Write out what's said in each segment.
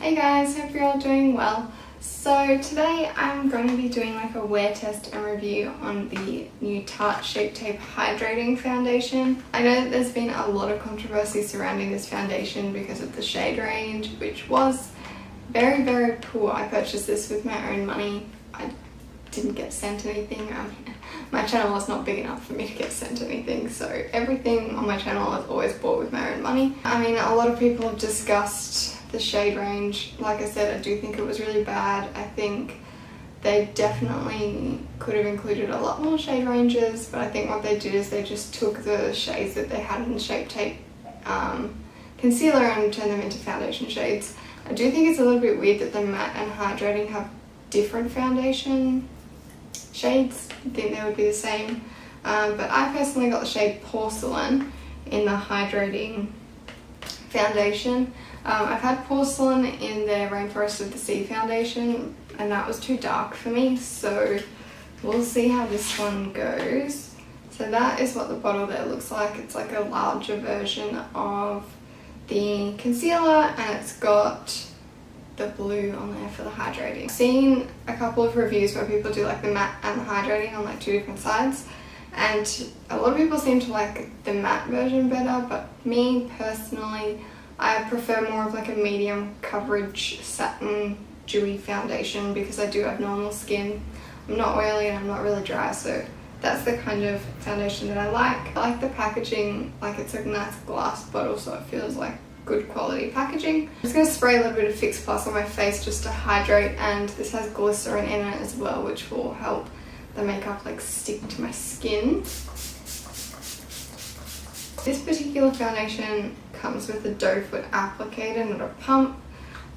Hey guys, hope you're all doing well. So today I'm going to be doing like a wear test and review on the new Tarte Shape Tape Hydrating Foundation. I know that there's been a lot of controversy surrounding this foundation because of the shade range, which was very, very poor. I purchased this with my own money. I didn't get sent anything. My channel is not big enough for me to get sent anything, so everything on my channel is always bought with my own money. I mean, a lot of people have discussed the shade range. Like I said, I do think it was really bad. I think they definitely could have included a lot more shade ranges, but I think what they did is they just took the shades that they had in the Shape Tape concealer and turned them into foundation shades. I do think it's a little bit weird that the matte and hydrating have different foundation shades. I think they would be the same, but I personally got the shade Porcelain in the hydrating foundation. I've had Porcelain in the Rainforest of the Sea foundation and that was too dark for me, so we'll see how this one goes. So that is what the bottle there looks like. It's like a larger version of the concealer and it's got the blue on there for the hydrating. I've seen a couple of reviews where people do like the matte and the hydrating on like two different sides, and a lot of people seem to like the matte version better, but me personally, I prefer more of like a medium coverage satin dewy foundation because I do have normal skin. I'm not oily and I'm not really dry, so that's the kind of foundation that I like. I like the packaging, like it's a nice glass bottle, so it feels like good quality packaging. I'm just going to spray a little bit of Fix Plus on my face just to hydrate, and this has glycerin in it as well, which will help the makeup like stick to my skin. This particular foundation comes with a doe foot applicator, not a pump.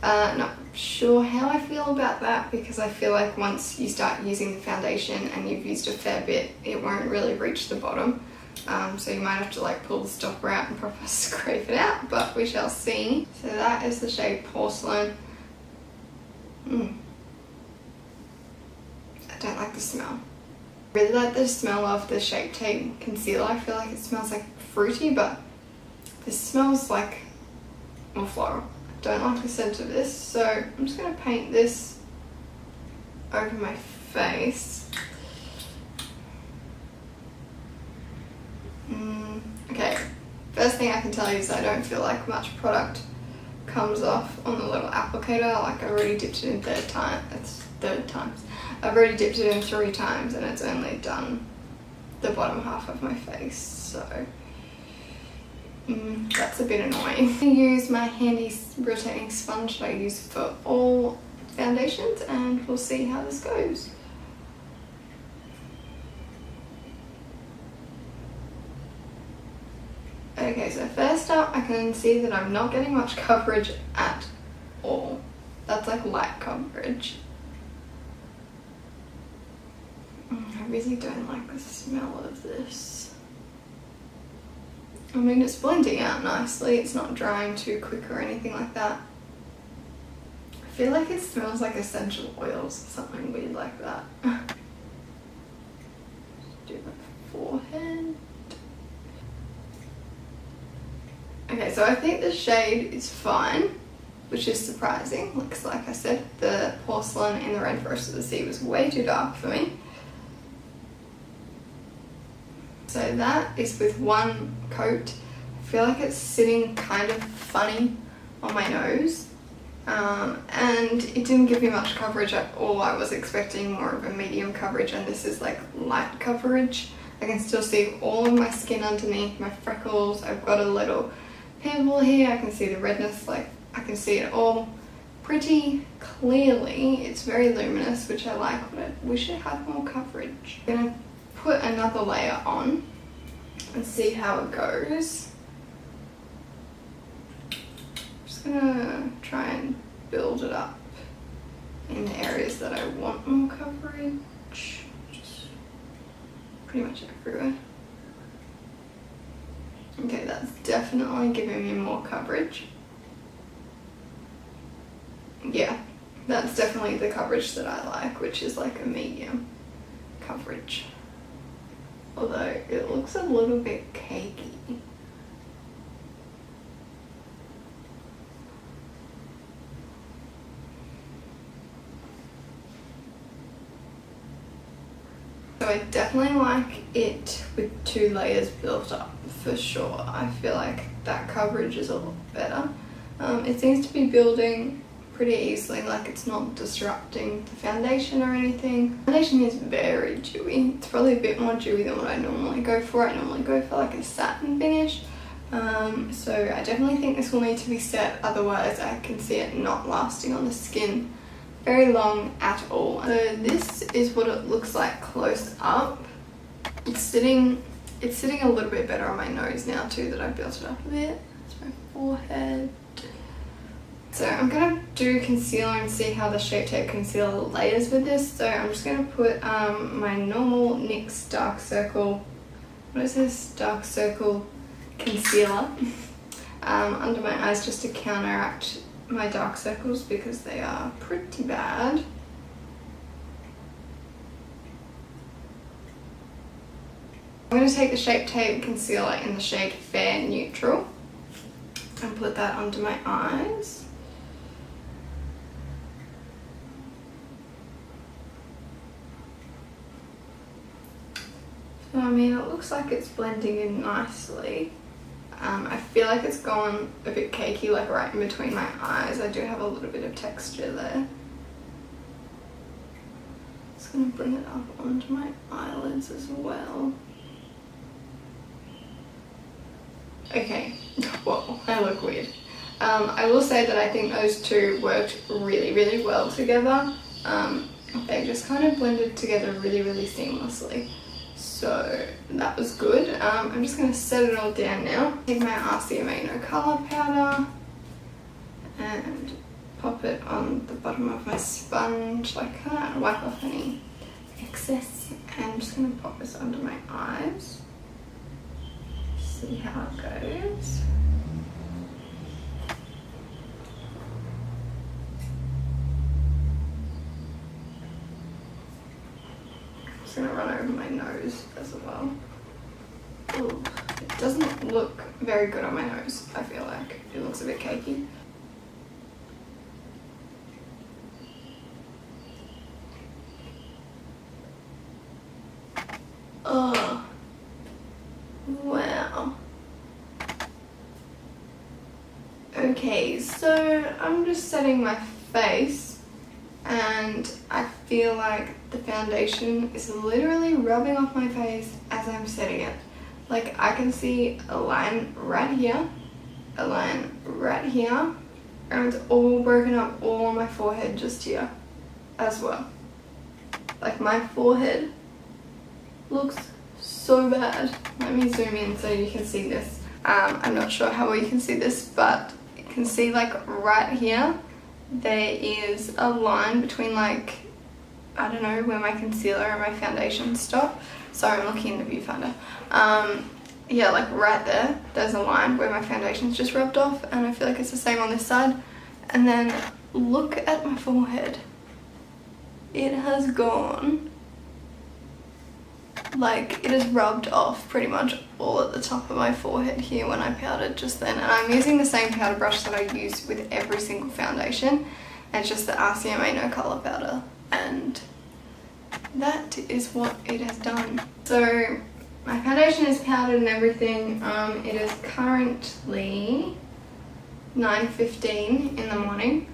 Not sure how I feel about that because I feel like once you start using the foundation and you've used a fair bit, it won't really reach the bottom. So you might have to like pull the stopper out and proper scrape it out, but we shall see. So that is the shade Porcelain. I don't like the smell. I really like the smell of the Shape Tape concealer. I feel like it smells like fruity, but this smells like more floral. I don't like the scent of this, so I'm just going to paint this over my face. Okay, first thing I can tell you is I don't feel like much product comes off on the little applicator. Like I already dipped it in third times. I've already dipped it in 3 times and it's only done the bottom half of my face, so that's a bit annoying. I use my handy rotating sponge that I use for all foundations and we'll see how this goes. Okay, so first up I can see that I'm not getting much coverage at all. That's like light coverage. I really don't like the smell of this. I mean, it's blending out nicely, it's not drying too quick or anything like that. I feel like it smells like essential oils or something weird like that. Do my forehead. Okay, so I think the shade is fine, which is surprising. Looks like I said, the Porcelain in the Rainforest of the Sea was way too dark for me. So that is with one coat. I feel like it's sitting kind of funny on my nose, and it didn't give me much coverage at all. I was expecting more of a medium coverage and this is like light coverage. I can still see all of my skin underneath, my freckles. I've got a little pimple here. I can see the redness, like I can see it all pretty clearly. It's very luminous, which I like, but I wish it had more coverage. I'm gonna put another layer on and see how it goes. I'm just gonna try and build it up in the areas that I want more coverage, just pretty much everywhere. Okay, that's definitely giving me more coverage. Yeah, that's definitely the coverage that I like, which is like a medium coverage. Although it looks a little bit cakey. So I definitely like it with 2 layers built up for sure. I feel like that coverage is a lot better. It seems to be building pretty easily, like it's not disrupting the foundation or anything. Foundation is very dewy. It's probably a bit more dewy than what I normally go for. I normally go for like a satin finish. So I definitely think this will need to be set, otherwise I can see it not lasting on the skin very long at all. So this is what it looks like close up. It's sitting a little bit better on my nose now too, that I've built it up a bit. It's my forehead. So I'm gonna do concealer and see how the Shape Tape concealer layers with this. So I'm just gonna put my normal NYX Dark Circle, what is this? Dark Circle concealer under my eyes just to counteract my dark circles because they are pretty bad. I'm going to take the Shape Tape concealer in the shade Fair Neutral and put that under my eyes. So I mean, it looks like it's blending in nicely. I feel like it's gone a bit cakey, like right in between my eyes. I do have a little bit of texture there. Just gonna bring it up onto my eyelids as well. Okay, whoa, I look weird. I will say that I think those two worked really, really well together. They just kind of blended together really, really seamlessly. So that was good. I'm just going to set it all down now. Take my RCMA No Colour powder and pop it on the bottom of my sponge like that and wipe off any excess. And I'm just going to pop this under my eyes. See how it goes. Gonna run over my nose as well. Ooh, it doesn't look very good on my nose. I feel like it looks a bit cakey. Oh, wow. Okay, so I'm just setting my face and I feel like the foundation is literally rubbing off my face as I'm setting it. Like I can see a line right here, a line right here, and it's all broken up all on my forehead just here as well. Like my forehead looks so bad. Let me zoom in so you can see this. I'm not sure how well you can see this, but you can see like right here there is a line between like, I don't know, where my concealer and my foundation stop. Sorry, I'm looking in the viewfinder. Yeah, like right there, there's a line where my foundation's just rubbed off, and I feel like it's the same on this side. And then look at my forehead. It has gone, like it is rubbed off pretty much all at the top of my forehead here when I powdered just then. And I'm using the same powder brush that I use with every single foundation. And it's just the RCMA No Colour powder. And that is what it has done. So my foundation is powdered and everything. It is currently 9:15 in the morning.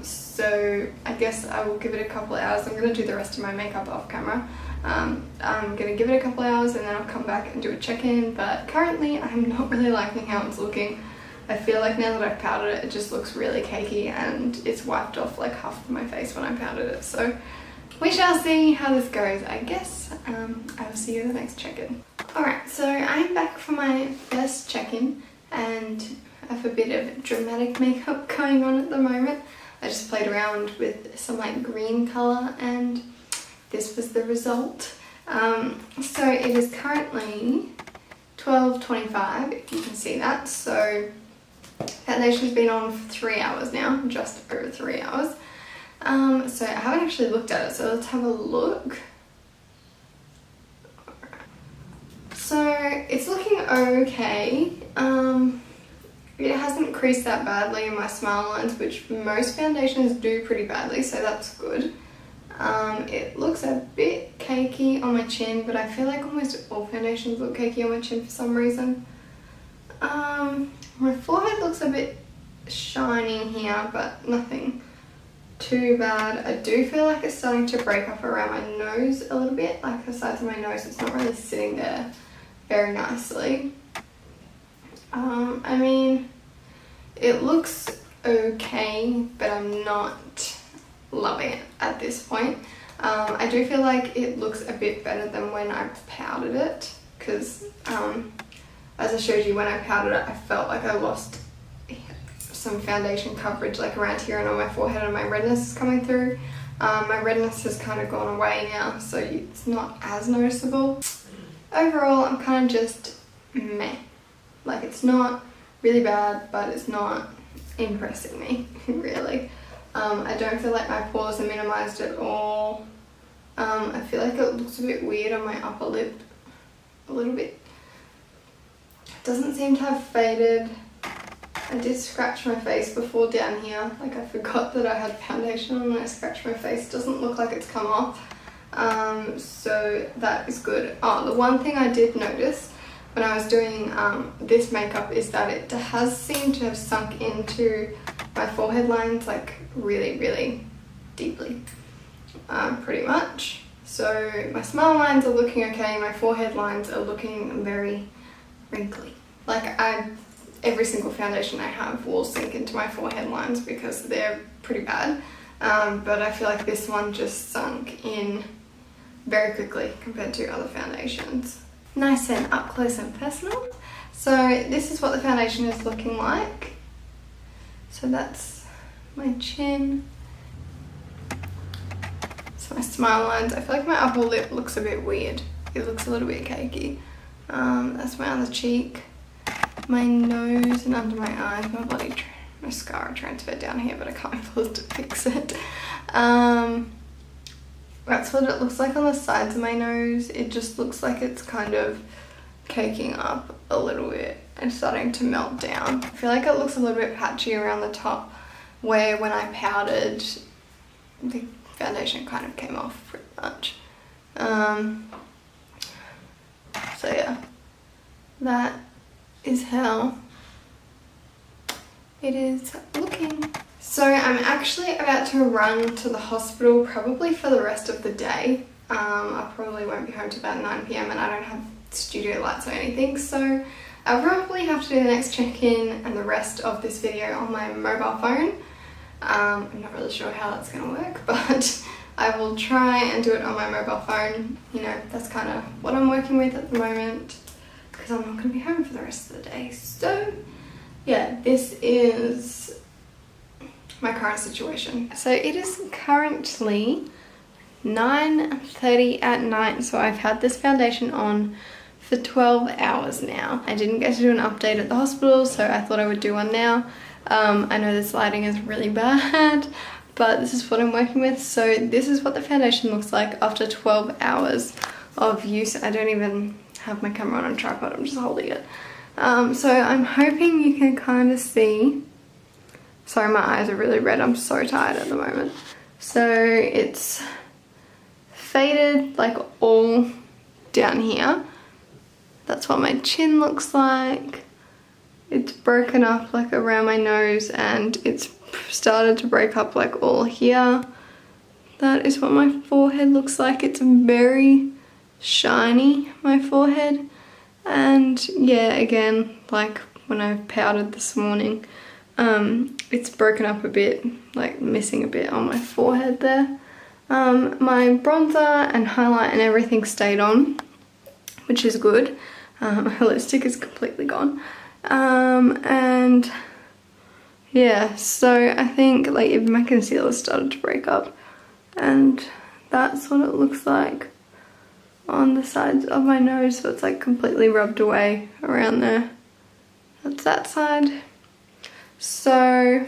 So I guess I will give it a couple of hours. I'm going to do the rest of my makeup off camera. I'm going to give it a couple of hours and then I'll come back and do a check-in. But currently I'm not really liking how it's looking. I feel like now that I've powdered it, it just looks really cakey and it's wiped off like half of my face when I powdered it. So we shall see how this goes. I guess I will see you in the next check-in. Alright, so I'm back for my first check-in and I have a bit of dramatic makeup going on at the moment. I just played around with some like green colour and this was the result. So it is currently 12:25, if you can see that. So foundation's been on for 3 hours now, just over 3 hours. So I haven't actually looked at it, so let's have a look. So it's looking okay. It hasn't creased that badly in my smile lines, which most foundations do pretty badly, so that's good. It looks a bit cakey on my chin, but I feel like almost all foundations look cakey on my chin for some reason. My forehead looks a bit shiny here, but nothing too bad. I do feel like it's starting to break up around my nose a little bit, like the sides of my nose. It's not really sitting there very nicely. I mean, it looks okay, but I'm not loving it at this point. I do feel like it looks a bit better than when I powdered it, because as I showed you, when I powdered it, I felt like I lost some foundation coverage like around here and on my forehead, and my redness is coming through. My redness has kind of gone away now, so it's not as noticeable. Overall, I'm kind of just meh. Like, it's not really bad, but it's not impressing me, really. I don't feel like my pores are minimized at all. I feel like it looks a bit weird on my upper lip, a little bit. It doesn't seem to have faded. I did scratch my face before down here. Like, I forgot that I had foundation on when I scratched my face. It doesn't look like it's come off. So that is good. Oh, the one thing I did notice when I was doing this makeup is that it has seemed to have sunk into my forehead lines like really, really deeply, pretty much. So my smile lines are looking okay, my forehead lines are looking very wrinkly. Like, every single foundation I have will sink into my forehead lines because they're pretty bad, but I feel like this one just sunk in very quickly compared to other foundations. Nice and up close and personal. So this is what the foundation is looking like. So that's my chin. So my smile lines. I feel like my upper lip looks a bit weird. It looks a little bit cakey. That's my other cheek. My nose and under my eyes. My bloody mascara transferred down here, but I can't be bothered to fix it. That's what it looks like on the sides of my nose. It just looks like it's kind of caking up a little bit and starting to melt down. I feel like it looks a little bit patchy around the top, where when I powdered, the foundation kind of came off pretty much. So yeah, that is how it is looking. So I'm actually about to run to the hospital probably for the rest of the day. I probably won't be home till about 9 PM and I don't have studio lights or anything, so I'll probably have to do the next check-in and the rest of this video on my mobile phone. I'm not really sure how that's going to work, but I will try and do it on my mobile phone. You know, that's kind of what I'm working with at the moment because I'm not going to be home for the rest of the day. So yeah, this is my current situation. So it is currently 9:30 at night, so I've had this foundation on for 12 hours now. I didn't get to do an update at the hospital, so I thought I would do one now. I know this lighting is really bad, but this is what I'm working with. So this is what the foundation looks like after 12 hours of use. I don't even have my camera on a tripod, I'm just holding it. So I'm hoping you can kind of see. Sorry, my eyes are really red, I'm so tired at the moment. So it's faded like all down here. That's what my chin looks like. It's broken up like around my nose and it's started to break up like all here. That is what my forehead looks like. It's very shiny, my forehead. And yeah, again, like when I powdered this morning, it's broken up a bit, like missing a bit on my forehead there. My bronzer and highlight and everything stayed on, which is good. My lipstick is completely gone. And yeah, so I think like even my concealer started to break up, and that's what it looks like on the sides of my nose. So it's like completely rubbed away around there. That's that side. So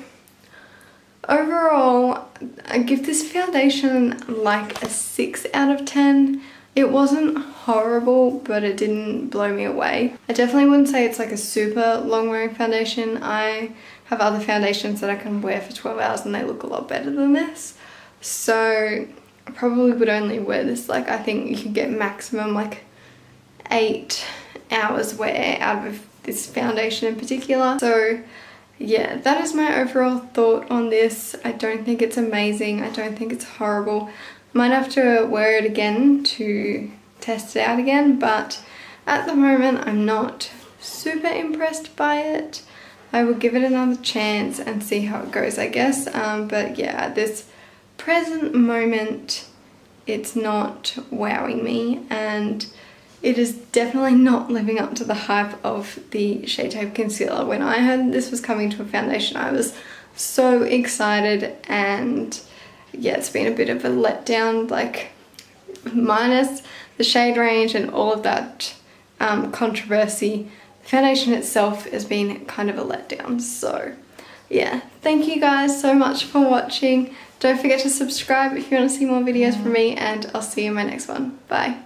overall, I give this foundation like a 6 out of 10. It wasn't horrible, but it didn't blow me away. I definitely wouldn't say it's like a super long wearing foundation. I have other foundations that I can wear for 12 hours and they look a lot better than this. So I probably would only wear this, like I think you could get maximum like 8 hours wear out of this foundation in particular. So yeah, that is my overall thought on this. I don't think it's amazing. I don't think it's horrible. I might have to wear it again to test it out again, but at the moment I'm not super impressed by it. I will give it another chance and see how it goes, I guess. But yeah, at this present moment it's not wowing me, and it is definitely not living up to the hype of the Shape Tape Concealer. When I heard this was coming to a foundation, I was so excited, and yeah, it's been a bit of a letdown, like minus the shade range and all of that controversy. The foundation itself has been kind of a letdown. So yeah, thank you guys so much for watching. Don't forget to subscribe if you want to see more videos from me, and I'll see you in my next one. Bye.